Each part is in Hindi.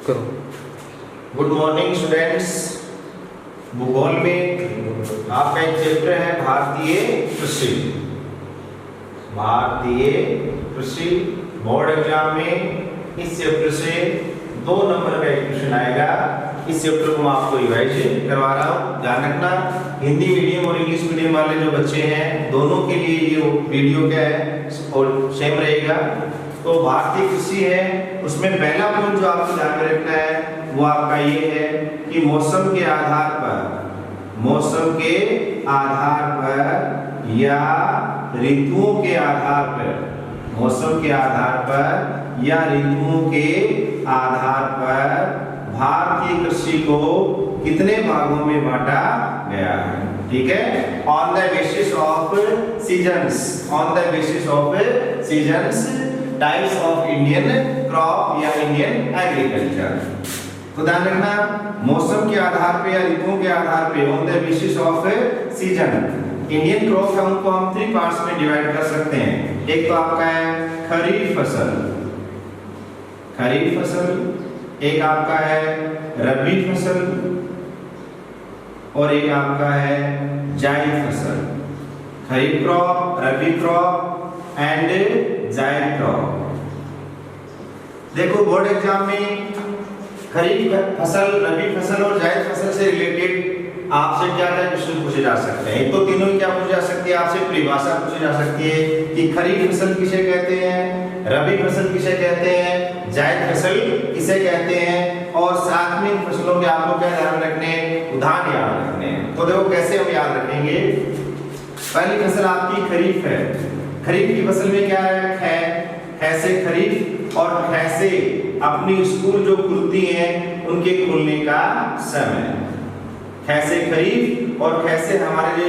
करो। Good morning students. भूगोल में आपका एक चैप्टर है भारतीय कृषि। भारतीय कृषि बोर्ड एग्जाम में इस चैप्टर से 2 नंबर का एक क्वेश्चन आएगा। इस चैप्टर को मैं आपको रिवाइज करवा रहा हूँ, ध्यान रखना। हिंदी मीडियम और इंग्लिश मीडियम वाले जो बच्चे हैं दोनों के लिए ये वीडियो क्या है और सेम रहेगा। तो भारतीय कृषि है, उसमें पहला पॉइंट जो आपको ध्यान में रखना है वो आपका ये है कि मौसम के आधार पर या ऋतुओं के आधार पर भारतीय कृषि को कितने भागों में बांटा गया है। ठीक है, on the basis of seasons types of Indian crop या इंडियन एग्रीकल्चर। तो ध्यान रखना, मौसम के आधार पे या ऋतुओं के आधार पे on the basis off season Indian crop को हम 3 पार्ट्स में डिवाइड कर सकते हैं। एक तो आपका है खरीफ फसल, एक आपका है रबी फसल और एक आपका है जायद फसल। खरीफ क्रॉप, रबी क्रॉप एंड जायद क्रॉप। देखो बोर्ड एग्जाम में खरीफ फसल, रबी फसल और जायद फसल से रिलेटेड आपसे क्या क्या क्वेश्चन पूछे जा सकते हैं। एक तो तीनों क्या पूछी जा सकती है, आपसे परिभाषा पूछी जा सकती है कि खरीफ फसल किसे कहते हैं, रबी फसल किसे कहते हैं, जायद फसल किसे कहते हैं, और साथ में फसलों के आपको क्या ध्यान रखने, उदाहरण याद रखने हैं। तो देखो कैसे हम याद रखेंगे। पहली फसल आपकी खरीफ है। खरीफ की फसल में क्या है, कैसे खरीफ और कैसे अपनी स्कूल जो खुलती हैं उनके खुलने का समय। कैसे खरीफ और कैसे हमारी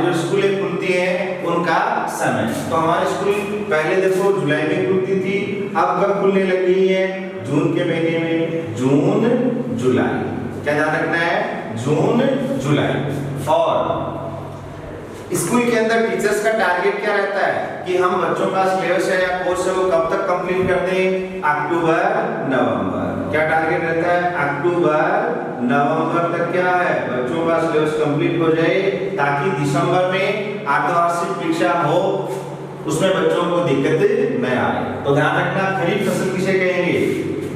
जो स्कूलें खुलती हैं उनका समय। तो हमारी स्कूल पहले देखो जुलाई में खुलती थी, अब कब खुलने लगी है, जून के महीने में, जून जुलाई। क्या ध्यान रखना है, जून जुलाई। और स्कूल के अंदर टीचर्स का टारगेट क्या रहता है कि हम बच्चों का सिलेबस है या कोर्स है वो कब तक कंप्लीट कर दें, अक्टूबर नवंबर। क्या टारगेट रहता है, अक्टूबर नवंबर तक क्या है बच्चों का सिलेबस कंप्लीट हो जाए, ताकि दिसंबर में अर्धवार्षिक परीक्षा हो उसमें बच्चों को दिक्कत न आए। तो ध्यान रखना, खरीफ फसल किसे कहेंगे,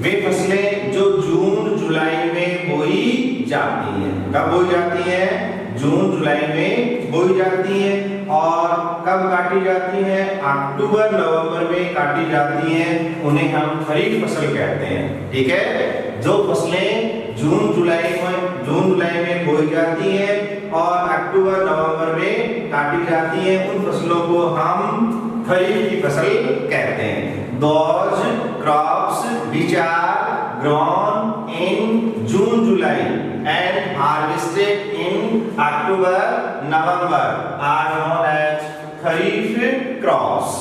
वे फसलें जो जून जुलाई में बोई जाती हैं। कब बोई जाती हैं, जून जुलाई में बोई जाती हैं। और कब काटी जाती हैं, अक्टूबर नवंबर में काटी जाती हैं, उन्हें हम खरीफ फसल कहते हैं। ठीक है, जो फसलें जून जुलाई में बोई जाती हैं और अक्टूबर नवंबर में काटी जाती हैं उन फसलों को हम खरीफ की फसल कहते हैं। Those crops which are grown in June July and harvested in October November are known as kharif crops.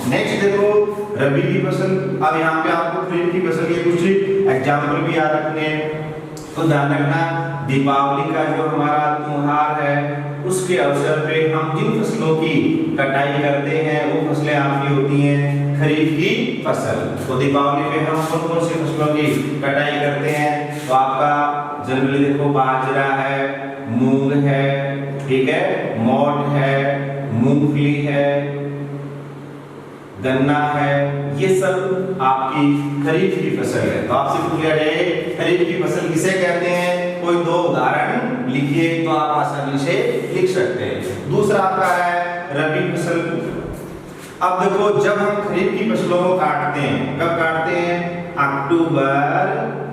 Next देखो रबी की फसल। अब यहाँ पे आपको खरीफ की फसल के कुछ एग्जाम्पल भी याद रखने हैं। तो ध्यान रखना, दीपावली का जो हमारा त्योहार है उसके अवसर पे हम जिन फसलों की कटाई करते हैं वो फसलें आपकी होती हैं खरीफ की फसल। तो दीपावली पे हम कौन कौन सी फसलों की कटाई करते हैं, तो आपका जनरली देखो बाजरा है, मूंग है, ठीक है, मोठ है, मूंगफली है, गन्ना है, ये सब आपकी खरीफ की फसल है। तो आपसे पूछा जाए खरीफ की फसल किसे कहते हैं, कोई 2 उदाहरण लिखिए तो आप आसानी से लिख सकते हैं। दूसरा आपका है रबी फसल। अब देखो जब हम खरीफ की फसलों को काटते हैं, कब काटते हैं, अक्टूबर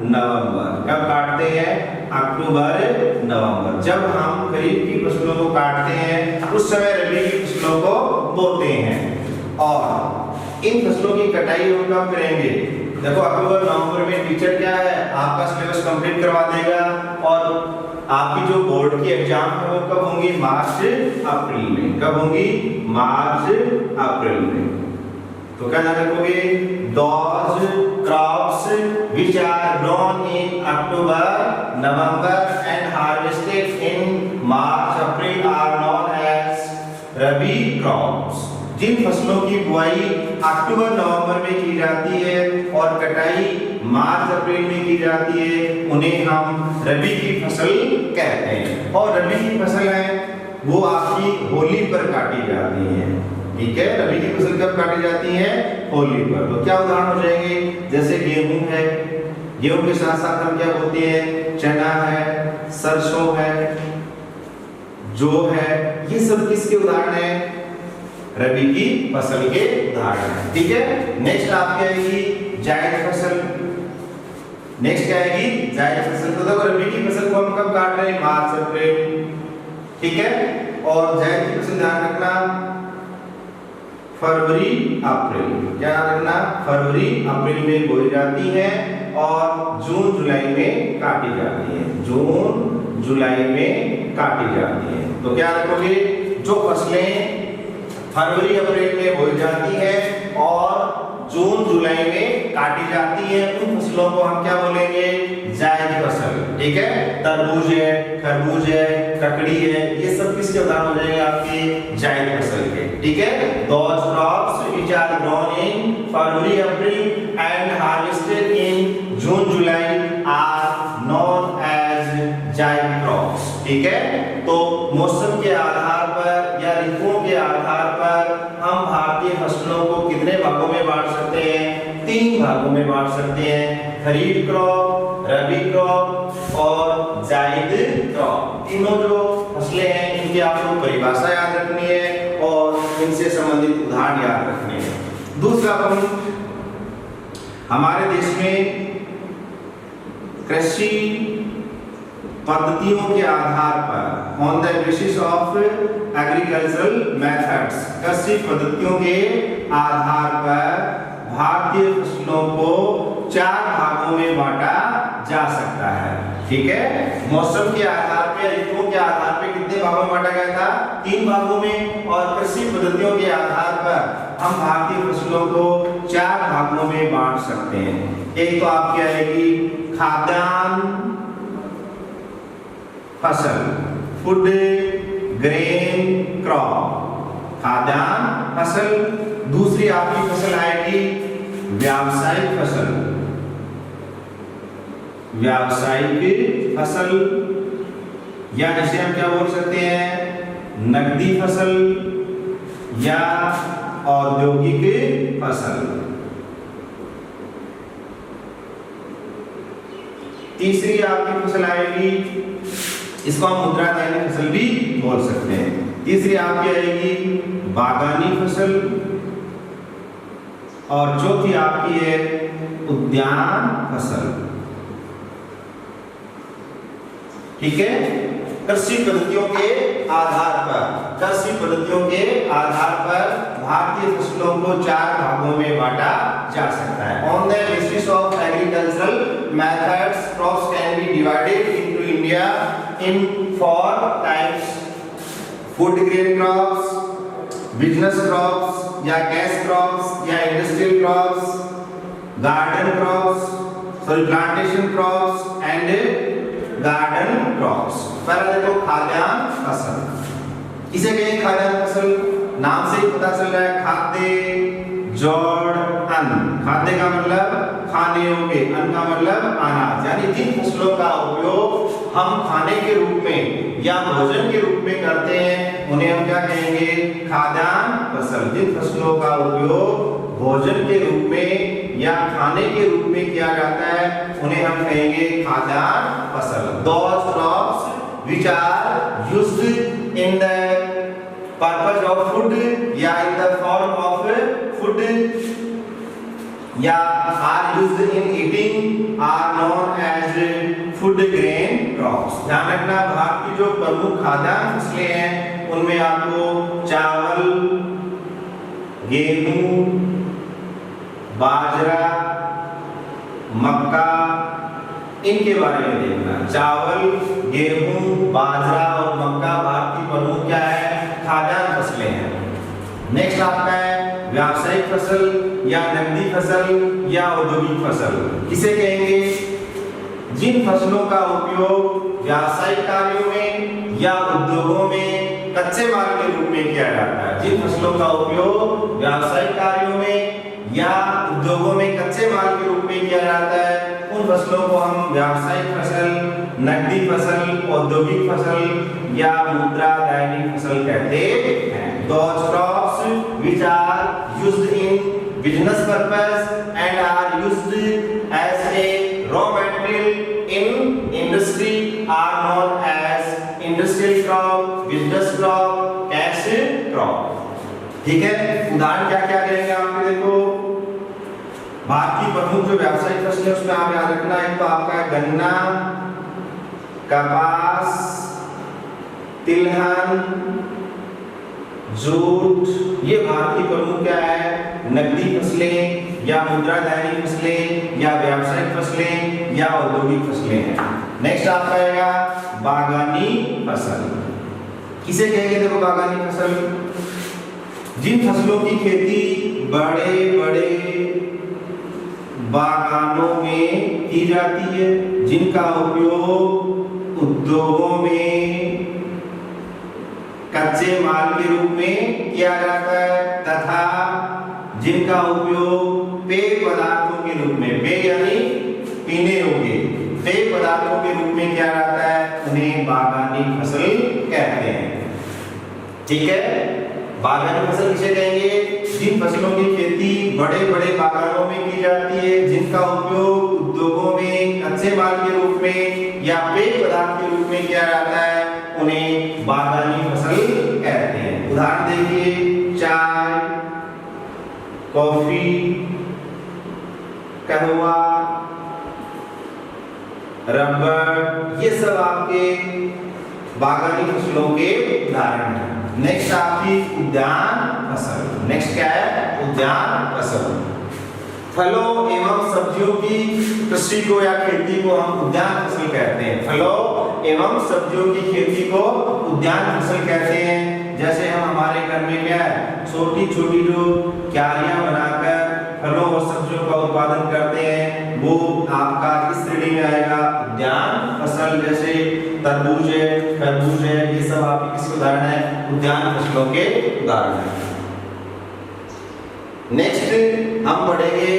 नवंबर। कब काटते हैं, अक्टूबर नवंबर। जब हम खरीफ की फसलों को काटते हैं उस समय रबी की फसलों को बोते हैं। और इन फसलों की कटाई हम कब करेंगे, देखो अक्टूबर नवंबर में टीचर क्या है आपका सिलेबस कंप्लीट करवा देगा और आपकी जो बोर्ड की एग्जाम है वो कब होंगी, मार्च अप्रैल में। कब होंगी, मार्च अप्रैल में। तो क्या ध्यान रखोगे, those crops which are grown in October November and harvested in March April are known as rabi crops. जिन फसलों की बुआई अक्टूबर नवंबर में की जाती है और कटाई मार्च अप्रैल में की जाती है, उन्हें हम रबी की फसल कहते हैं। और रबी की फसल है वो आपकी होली पर काटी जाती है, ठीक है। रबी की फसल कब काटी जाती है? होली पर। तो क्या उदाहरण हो जाएंगे? जैसे गेहूं है, गेहूं के साथ साथ हम क्या बोलते हैं? चना है, सरसों है, जौ है, ये सब किसके उदाहरण है? रबी की फसल के उदाहरण है, ठीक है। नेक्स्ट आपकी आएगी जायद फसल। नेक्स्ट क्या आएगी? जायद फसल। तो देखो रबी की फसल को हम कब काट रहे हैं? मार्च अप्रैल, ठीक है। और जायद की फसल ध्यान रखना फरवरी अप्रैल, क्या रखना? फरवरी अप्रैल में बोई जाती है और जून जुलाई में काटी जाती है, जून जुलाई में काटी जाती है। तो क्या रखोगे? जो फसलें फरवरी अप्रैल में बोई जाती है और जून जुलाई में काटी जाती है, उन फसलों को हम क्या बोलेंगे? जायद फसल, ठीक है। तरबूज है, खरबूज है, ककड़ी है, ये सब किसके उदाहरण हो जाएंगे? आपके जायद फसल के, ठीक है। Those crops which are grown in February, April and harvested in June, July are known as जायद crops, ठीक है। तो मौसम के आधार पर या ऋतुओं के आधार पर हम भारतीय फसलों को कितने भागों में बांट सकते हैं? 3 भागों में बांट सकते हैं, खरीफ क्रॉप, रबी क्रॉप और जायद क्रॉप। तीनों जो फसलें हैं इनकी आपको परिभाषा याद रखनी है और इनसे संबंधित उदाहरण याद रखने हैं। दूसरा पॉइंट, हमारे देश में कृषि पद्धतियों के आधार पर, on the basis of agricultural methods, कृषि पद्धतियों के आधार पर भारतीय फसलों को 4 भागों में बांटा जा सकता है, ठीक है। मौसम के आधार पे, ऋतुओं के आधार पे कितने भागों में बांटा गया था? 3 भागों में। और कृषि पद्धतियों के आधार पर हम भारतीय फसलों को 4 भागों में बांट सकते हैं। एक तो आपकी आएगी खाद्यान्न फसल, फूड ग्रेन क्रॉप, खाद्यान्न फसल। दूसरी आपकी फसल आएगी व्यावसायिक फसल, व्यावसायिक फसल, या जिसे हम क्या बोल सकते हैं? नकदी फसल या औद्योगिक फसल। तीसरी आपकी फसल आएगी, इसको हम मुद्रा धान्य फसल भी बोल सकते हैं। तीसरी आपकी आएगी बागानी फसल और चौथी आपकी है उद्यान फसल, ठीक है। कृषि पद्धतियों के आधार पर, कृषि पद्धतियों के आधार पर भारतीय फसलों को 4 भागों में बांटा जा सकता है। On the basis of agricultural methods, crops can be divided into India in 4 types: food grain crops, business crops या cash crops या industrial crops, garden crops, plantation crops and garden crops। पहला देखो खाद्यान्न फसल, इसे कहेंगे खाद्यान्न फसल, नाम से ही पता चल रहा है, खाद्य जोड़ अन्न, खाद्य का मतलब खाने योग्य, अन्न का मतलब अनाज, यानी जिन फसलों का उपयोग हम खाने के रूप में या भोजन के रूप में करते हैं उन्हें हम क्या कहेंगे? खाद्यान्न फसल। जिन फसलों का उपयोग भोजन के रूप में या खाने के रूप में किया जाता है उन्हें हम कहेंगे खाद्यान्न फसल। Those crops which are used in the purpose of food या in the form of food या are used in eating are known as food grain crops। ध्यान रखना, भारत की जो प्रमुख खाद्यान्न फसलें हैं उनमें आपको चावल, गेहूं, बाजरा, मक्का, इनके बारे में देखना। चावल, गेहूं, बाजरा और मक्का भारत की प्रमुख क्या है? खाद्यान्न फसलें हैं। नेक्स्ट आपका है व्यावसायिक फसल या नकदी फसल या औद्योगिक फसल। किसे कहेंगे? जिन फसलों का उपयोग व्यावसायिक कार्यों में या उद्योगों में कच्चे माल के रूप में किया जाता है। जिन फसलों का उपयोग व्यावसायिक कार्यों में या उद्योगों में कच्चे माल के रूप में किया जाता है, उन फसलों को हम व्यावसायिक फसल, नकदी फसल, औद्योगिक फसल या मुद्रा दायनी फसल कहते हैं। Those crops which are used in business purpose and are used as a raw material in industry are known as industrial crop, business crop, cash crop। ठीक है, उदाहरण क्या क्या देंगे आपके, देखो भारत की प्रमुख जो व्यावसायिक फसलें उसमें आप याद रखना, एक तो आपका गन्ना, कपास, तिलहन, जूट, ये भारत की प्रमुख क्या है, नकदी फसलें या मुद्रा दायनी फसलें या व्यावसायिक फसलें या औद्योगिक फसलें हैं। नेक्स्ट आपका आएगा बागानी फसल। किसे कहेंगे, देखो बागानी फसल जिन फसलों की खेती बड़े बड़े बागानों में की जाती है, जिनका उपयोग उद्योगों में कच्चे माल के रूप में किया जाता है तथा जिनका उपयोग पेय पदार्थों के रूप में, पेय यानी पीने योग्य पेय पदार्थों के रूप में किया जाता है, उन्हें बागानी फसल कहते हैं। ठीक है, बागानी फसल किसे कहेंगे, जिन फसलों की खेती बड़े बड़े बागानों में की जाती है, जिनका उपयोग उद्योगों में कच्चे माल के रूप में या पेय पदार्थ के रूप में किया जाता है, उन्हें बागानी फसल कहते हैं। उदाहरण देखिए, चाय, कॉफी, कहवा, रबर, ये सब आपके बागानी फसलों के उदाहरण हैं। नेक्स्ट आपकी उद्यान फसल। नेक्स्ट क्या है, उद्यान फसल। फलों एवं सब्जियों की कृषि को या खेती को हम उद्यान फसल कहते हैं। फलों एवं सब्जियों की खेती को उद्यान फसल कहते हैं। जैसे हम हमारे घर में क्या है, छोटी छोटी जो क्यारियां बनाकर फलों और सब्जियों का उत्पादन करते हैं, वो आपका किस श्रेणी में आएगा, उद्यान फसल। जैसे तरबूज है, खरबूज है, ये सब आपके किस उदाहरण है, उद्यान फसलों के उदाहरण है। नेक्स्ट हम पढ़ेंगे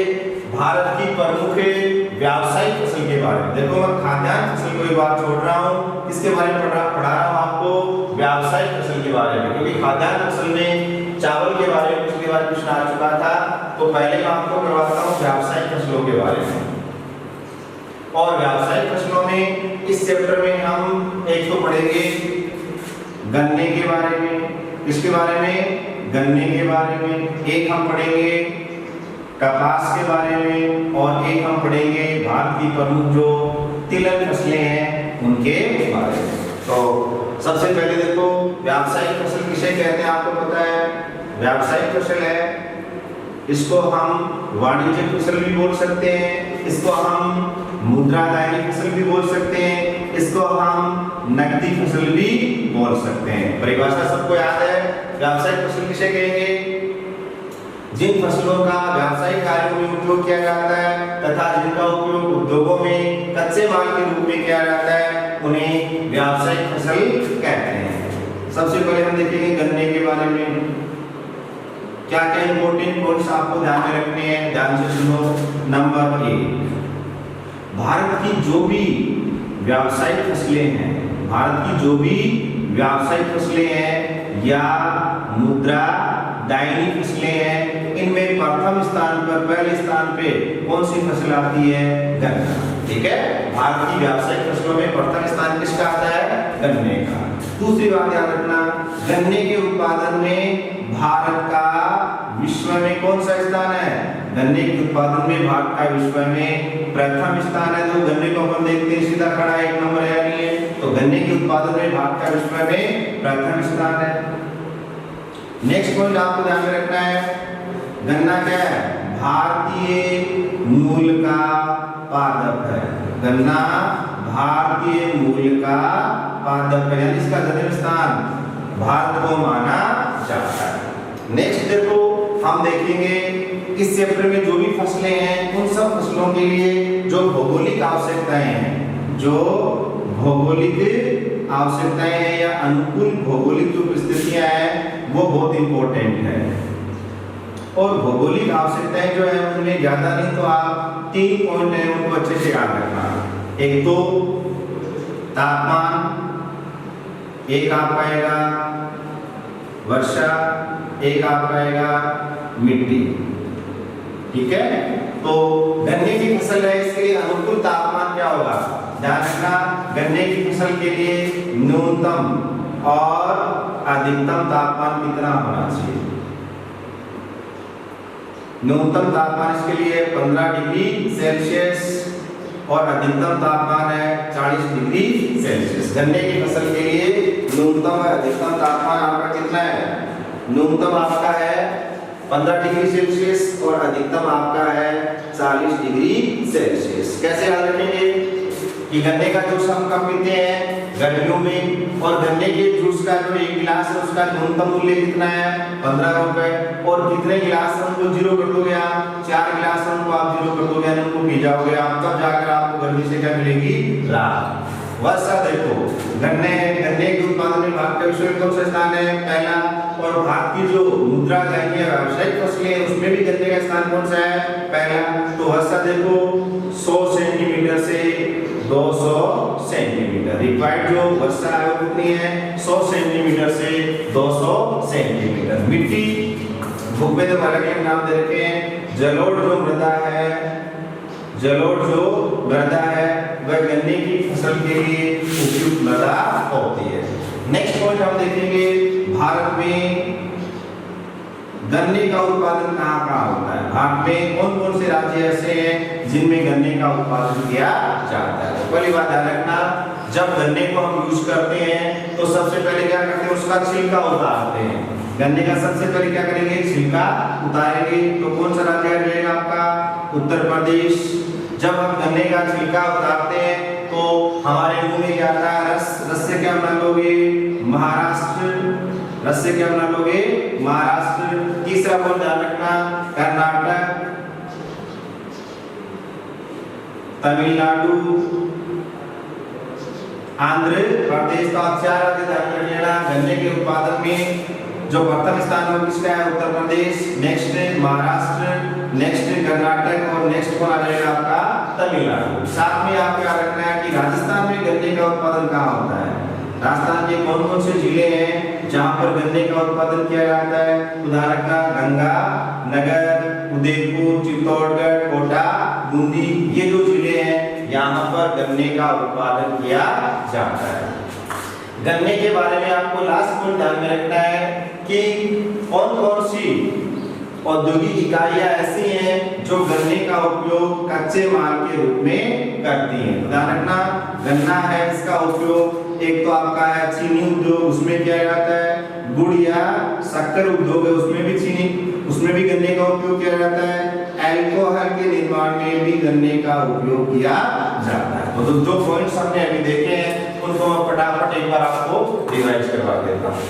भारत की प्रमुख व्यावसायिक फसल के बारे में। देखो मैं खाद्यान्न फसल को एक बार छोड़ रहा हूँ, इसके बारे में पढ़ा रहा हूँ आपको व्यावसायिक फसल के बारे में, क्योंकि खाद्यान्न फसल में चावल के बारे में पिछली बार प्रश्न आ चुका था, तो पहले मैं आपको करवाता हूँ व्यावसायिक फसलों के बारे में। और व्यावसायिक फसलों में इस चैप्टर में हम एक तो पढ़ेंगे गन्ने के बारे में, इसके बारे में गन्ने के बारे में, एक हम पढ़ेंगे कपास के बारे में, और एक हम पढ़ेंगे भारत की प्रमुख जो तिलहन फसलें हैं उनके बारे में। तो सबसे पहले देखो व्यावसायिक फसल किसे कहते हैं, आपको पता है, व्यावसायिक फसल है, इसको हम वाणिज्यिक फसल भी बोल सकते हैं, इसको हम मुद्रा दायनी फसल भी बोल सकते हैं, इसको हम नकदी फसल भी बोल सकते हैं। परिभाषा सबको याद है, व्यावसायिक फसल किसे कहेंगे, जिन फसलों का व्यावसायिक कार्यों में उपयोग किया जाता है तथा जिनका उपयोग उद्योगों में कच्चे माल के रूप में किया जाता है, उन्हें व्यावसायिक फसल कहते हैं। सबसे पहले हम देखेंगे गन्ने के बारे में। क्या क्या इंपॉर्टेंट पॉइंट्स आपको ध्यान में रखने हैं, ध्यान से सुनो। नंबर 1, भारत की जो भी व्यावसायिक फसलें हैं, भारत की जो भी व्यावसायिक फसलें हैं या मुद्रा दायनी फसलें हैं, इनमें प्रथम स्थान पर, पहले स्थान पे कौन सी फसल आती है, गन्ना। ठीक है, भारत की व्यावसायिक फसलों में प्रथम स्थान किसका आता है, गन्ने का। दूसरी बात याद रखना, गन्ने के उत्पादन में भारत का विश्व में कौन सा स्थान है, गन्ने के उत्पादन में भारत का विश्व में प्रथम स्थान है। तो गन्ने को अपन देखते हैं सीधा खड़ा है, 1 नंबर है नहीं है, तो गन्ने के उत्पादन में भारत का विश्व में प्रथम स्थान है। नेक्स्ट पॉइंट आपको ध्यान में रखना है, गन्ना क्या है, भारतीय मूल का पादप है। गन्ना भारतीय मूल का पादप है, यानी इसका जन्म स्थान भारत को माना जाता है। नेक्स्ट देखो हम देखेंगे इस चैप्टर में जो भी फसलें हैं, उन सब फसलों के लिए जो भौगोलिक आवश्यकताएं हैं, जो भौगोलिक आवश्यकताएं हैं या अनुकूल भौगोलिक जो परिस्थितियां हैं वो बहुत इंपॉर्टेंट है। और भौगोलिक आवश्यकताएं जो है उनमें ज्यादा नहीं, तो आप 3 पॉइंट है उनको अच्छे से याद रखना। एक तो तापमान, एक आपका आएगा वर्षा, एक आपका आएगा मिट्टी। ठीक है, तो गन्ने की फसल है, इसके लिए अनुकूल तापमान क्या होगा, ध्यान रखना। गन्ने की फसल के लिए न्यूनतम और अधिकतम तापमान कितना होना चाहिए। न्यूनतम तापमान इसके लिए 15 डिग्री सेल्सियस और अधिकतम तापमान है 40 डिग्री सेल्सियस। गन्ने की फसल के लिए न्यूनतम और अधिकतम तापमान आपका कितना है, न्यूनतम आपका है 15 डिग्री सेल्सियस और अधिकतम आपका है 40 डिग्री सेल्सियस। कैसे याद रखेंगे कि गन्ने का जूस हम कब पीते हैं, गर्मियों में, और गन्ने के जूस का जो 1 गिलास है उसका न्यूनतम मूल्य कितना है 15 रुपए। और कितने गिलास हमको जीरो कर दोगे आप, 4 गिलास हमको आप जीरो कर दोगे, उनको पी जाओगे आप, तब जाकर आपको गर्मी से क्या मिलेगी, राहत। वर्षा देखो, गन्ने के उत्पादन में भारत का विश्व में कौन सा स्थान है, पहला। और भारत की जो मुद्रा गन्ने व्यावसायिक फसलें हैं उसमें भी गन्ने का स्थान कौन सा है, पहला। तो वर्षा देखो 100 सेंटीमीटर से 200 सेंटीमीटर, रिक्वायर्ड जो वर्षा है वो कितनी है 100 सेंटीमीटर से 200 सेंटीमीटर। मिट्टी, बुक में तो अलग नाम दे रखे हैं। जलोढ़ जो मृदा है, जलोढ़ जो मृदा है वह गन्ने की फसल के लिए उपयुक्त मृदा होती है। नेक्स्ट पॉइंट हम देखेंगे, भारत में गन्ने का उत्पादन कहाँ होता है। भारत में कौन कौन से राज्य ऐसे हैं जिनमें गन्ने का उत्पादन किया जाता है। पहली बात ध्यान रखना, जब गन्ने को हम यूज करते हैं तो सबसे पहले क्या करते हैं, उसका छिलका उतारते हैं। गन्ने का सबसे पहले क्या करेंगे, छिलका उतारेंगे। तो कौन सा राज्य रहेगा आपका, उत्तर प्रदेश। जब हम गन्ने का छिलका उतारते हैं तो हमारे मुंह में क्या आता है, रस से क्या बना लोगे, महाराष्ट्र। रस से क्या बना लोगे, महाराष्ट्र। तीसरा पॉइंट ध्यान रखना, कर्नाटक, तमिलनाडु, आंध्र प्रदेश। तो आप 4 राज्य ध्यान रखिएगा। गन्ने के उत्पादन में जो प्रथम स्थान है किसका है, उत्तर प्रदेश, नेक्स्ट महाराष्ट्र, नेक्स्ट कर्नाटक और नेक्स्ट कौन आ जाएगा आपका, तमिलनाडु। साथ में आपको याद रखना है कि राजस्थान में गन्ने का उत्पादन कहाँ होता है। राजस्थान के कौन कौन से जिले हैं जहाँ पर गन्ने का उत्पादन किया जाता है, उदाहरण रखना, गंगा नगर, उदयपुर, चित्तौड़गढ़, कोटा, बूंदी। ये जो जिले हैं यहाँ पर गन्ने का उत्पादन किया जाता है। गन्ने के बारे में आपको लास्ट पॉइंट ध्यान में रखना है कि कौन कौन सी औद्योगिक इकाइयां ऐसी हैं जो गन्ने का उपयोग कच्चे माल के रूप में करती हैं। ध्यान रखना, गन्ना है इसका उपयोग, एक तो आपका है चीनी उद्योग, उसमें किया जाता है। गुड़ या शक्कर उद्योग है, उसमें भी उसमें भी गन्ने का उपयोग किया जाता है। अल्कोहल के निर्माण में भी गन्ने का उपयोग किया जाता है। तो जो पॉइंट्स हमने अभी देखे हैं उनको मैं फटाफट एक बार आपको रिवाइज करवा देता हूँ।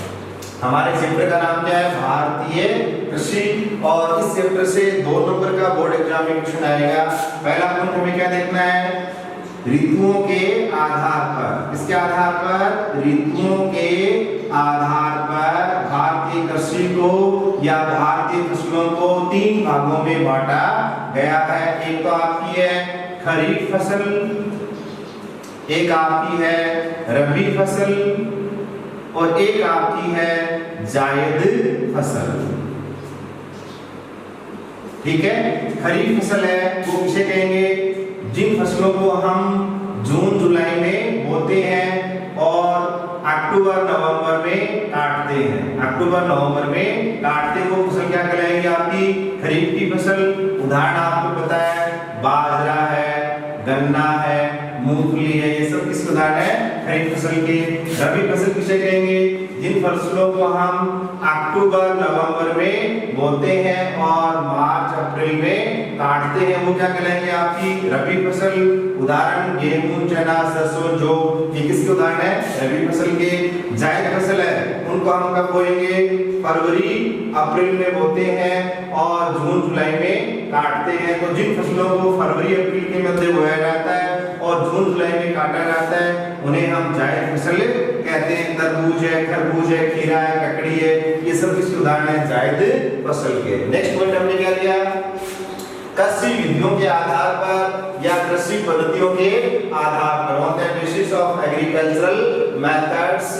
हमारे चैप्टर का नाम क्या है, भारतीय कृषि। और इस चैप्टर से 2 नंबर का बोर्ड एग्जाम में क्वेश्चन आएगा। पहला पॉइंट हमें क्या देखना है, ऋतुओं के आधार पर। इसके आधार पर, ऋतुओं के आधार पर भारतीय कृषि को या भारतीय फसलों को 3 भागों में बांटा गया है। एक तो आपकी है खरीफ फसल, एक आपकी है रबी फसल और एक आपकी है जायद फसल। ठीक है, खरीफ फसल है वो किसे कहेंगे, जिन फसलों को हम जून जुलाई में बोते हैं और अक्टूबर नवंबर में काटते हैं। अक्टूबर नवंबर में काटते वो फसल क्या कहलाएगी, आपकी खरीफ की फसल। उदाहरण आपको पता है, बाजरा है, गन्ना है, मूंगफली है, ये सब किस उदाहरण है, खरीफ फसल के। रबी फसल किसे कहेंगे, जिन फसलों को हम अक्टूबर नवंबर में बोते हैं और मार्च अप्रैल में काटते हैं, वो क्या कहलाएंगे, आपकी रबी फसल। उदाहरण गेहूं, चना, सरसों, जौ, ये किसके उदाहरण है, रबी फसल के। जायद फसल है, उनको हम कब बोएंगे, फरवरी अप्रैल में बोते हैं और जून जुलाई में काटते हैं। तो जिन फसलों को फरवरी अप्रैल के मध्य बोया जाता है और जून जुलाई में काटा जाता है उन्हें हम जायद फसल तरबूज है, खरबूज है, खीरा है, ककड़ी है, ये सब किसके उदाहरण है? जायद फसल के। नेक्स्ट पॉइंट हमने क्या लिया? कृषि विधियों के आधार पर या कृषि पद्धतियों के आधार पर, on the basis of agricultural methods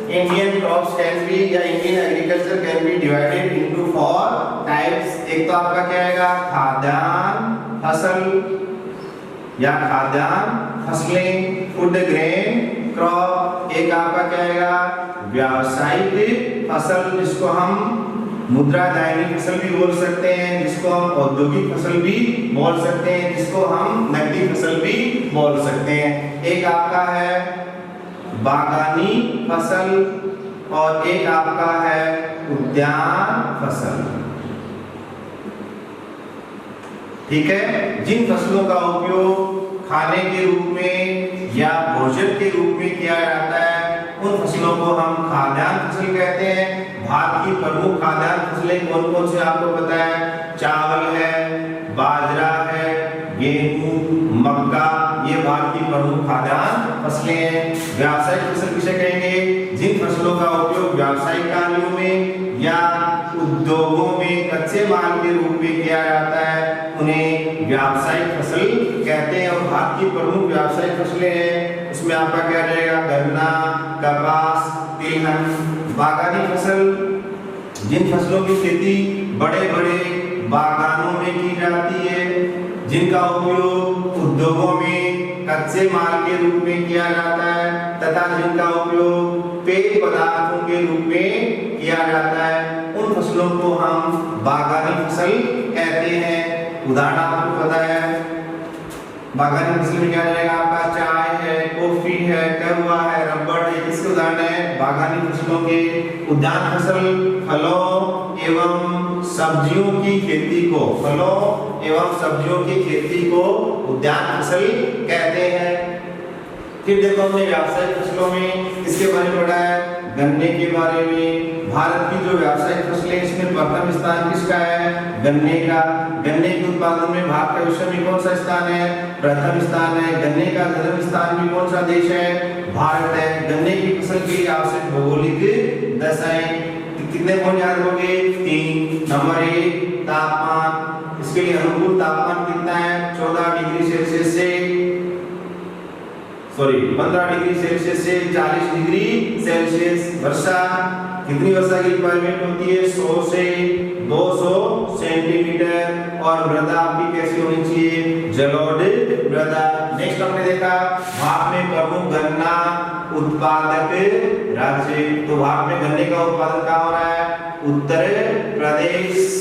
Indian crops can be या Indian agriculture can be divided into 4 types. एक तो आपका क्या आएगा? खाद्यान्न फसल या खाद्यान्न फसलें, फूड ग्रेन क्रॉप। एक आपका क्या आएगा? व्यावसायिक फसल, जिसको हम मुद्रादायनी फसल भी बोल सकते हैं, जिसको हम औद्योगिक फसल भी बोल सकते हैं, जिसको हम नकदी फसल भी बोल सकते हैं। एक आपका है बागानी फसल और एक आपका है उद्यान फसल। ठीक है, जिन फसलों का उपयोग खाने के रूप में या भोजन के रूप में किया जाता है उन फसलों को हम खाद्यान्न फसल कहते हैं। भारत की प्रमुख खाद्यान्न फसलें कौन कौन से आपको पता है? चावल है, बाजरा है, गेहूं, मक्का, ये भारत की प्रमुख खाद्यान्न फसलें हैं। व्यावसायिक फसल किसे कहेंगे? जिन फसलों का उपयोग व्यावसायिक कार्यों में या उद्योगों में कच्चे माल के रूप में किया जाता है उन्हें व्यावसायिक फसल कहते हैं। और भारत की प्रमुख व्यावसायिक फसलें हैं, उसमें आपका क्या रहेगा? गन्ना, कपास, तिलहन। बागानी फसल, जिन फसलों की खेती बड़े बड़े बागानों में की जाती है, जिनका उपयोग उद्योगों में कच्चे माल के रूप में किया जाता है तथा जिनका उपयोग पेय पदार्थों के रूप में किया जाता है, उन फसलों को हम बागानी फसल कहते हैं। उदाहरण आपको पता है, बागानी फसल में क्या रहेगा? आपका चाय है, कॉफी है, कहवा है, रबड़ है, किसके उदाहरण है? बागानी फसलों के। उद्यान फसल फलों एवं सब्जियों की खेती को, फलों एवं सब्जियों की खेती को उद्यान फसल कहते हैं। फिर देखो हमने व्यावसायिक फसलों में किसके बारे में पढ़ा है? गन्ने के बारे में। भारत की जो व्यावसायिक फसलें इसमें प्रथम स्थान किसका है? गन्ने का। गन्ने के उत्पादन में भारत का विश्व में कौन सा स्थान है? प्रथम स्थान है। गन्ने का धर्म स्थान भी कौन सा देश है? भारत है। गन्ने की फसल के लिए आवश्यक भौगोलिक दशाएं कितने पॉइंट याद रखोगे? 3। नंबर 1 तापमान, इसके लिए अनुकूल तापमान कितना है? 14 डिग्री सेल्सियस से 15 डिग्री सेल्सियस से 40 डिग्री सेल्सियस। वर्षा, कितनी वर्षा की रिक्वायरमेंट होती है? 100 से 200 सेंटीमीटर। और मृदा आपकी कैसी होनी चाहिए? जलोढ़ मृदा। नेक्स्ट हमने देखा भारत में प्रमुख गन्ना उत्पादक राज्य। तो भारत में गन्ने का उत्पादन कहाँ हो रहा है? उत्तर प्रदेश,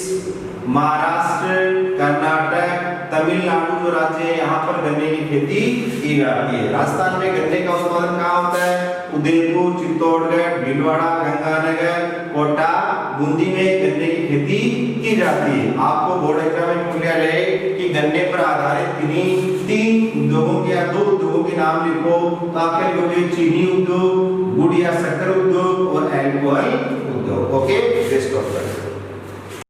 महाराष्ट्र, कर्नाटक, तमिलनाडु जो राज्य है यहाँ पर गन्ने की खेती की जाती है। राजस्थान में गन्ने का उत्पादन कहाँ होता है? उदयपुर, चित्तौड़गढ़, भीलवाड़ा, गंगानगर, कोटा, बूंदी में गन्ने की खेती की जाती है। आपको बोर्ड एग्जाम में पूछ लिया जाए कि गन्ने पर आधारित तीन उद्योगों के या 2 उद्योगों के नाम लिखो, तो आप क्या लिखोगे? चीनी उद्योग, गुड़ या शक्कर उद्योग और एल्कोहल उद्योग। Okay, best of luck.